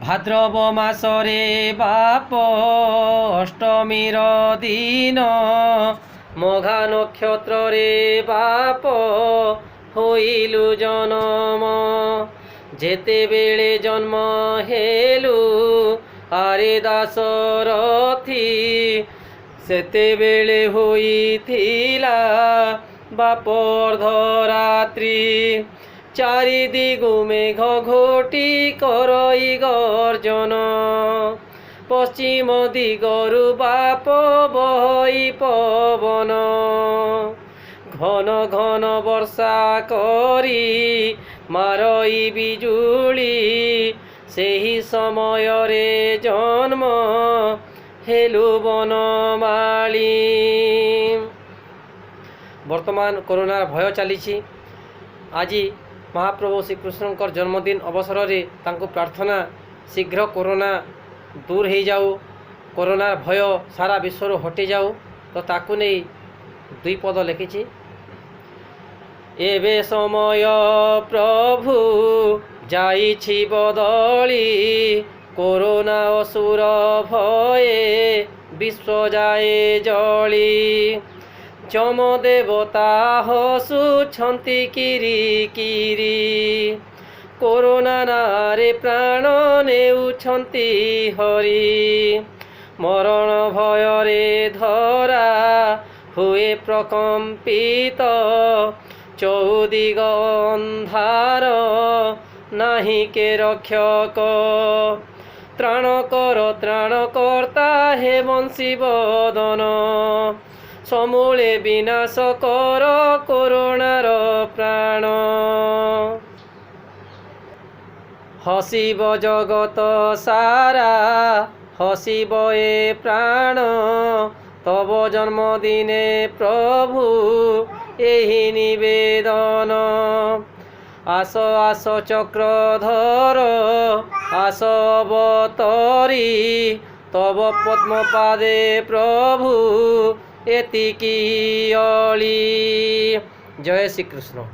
भाद्रव मासरे बाप अष्टमीर दिन मघा नक्षत्र रे बाप होइलु जन्म जेतेबेले जन्म हेलु आरे दासरथी सेतेबेले होइथिला बापर धरात्री चारि दिगु मेघ घोटी करई गर्जन पश्चिम दिगरु बाप बहई पवन घन घन वर्षा करी मारई बिजुली सेही समय रे जन्म हेलु बनमाली। वर्तमान कोरोना भय चली आज महाप्रभु श्रीकृष्णकर जन्मदिन अवसर रे तांको प्रार्थना शीघ्र कोरोना दूर हो जाऊ कोरोना भय सारा विश्व हटि जाऊ तो ताकू नहीं दुई पद लिखी एबे समय प्रभु जाइछि बदली कोरोना असुर भये विश्व जाए जली जम देवता हसुछंती किरी किरी कोरोना नारे प्राण नेउछंती हरि मरण भयरे धरा हुए प्रकम्पित चौदिग अंधार नाही के रक्षक त्राणकर्ता हे बंशी बदन समूले विनाश कर कोरोनार प्राण हसिब जगत सारा हसिब ए प्राण तब जन्मदिने प्रभु एहि निवेदन आस आस चक्रधर आस अवतरी तब पद्मपादे प्रभु एतिकी अली। जय श्री कृष्ण।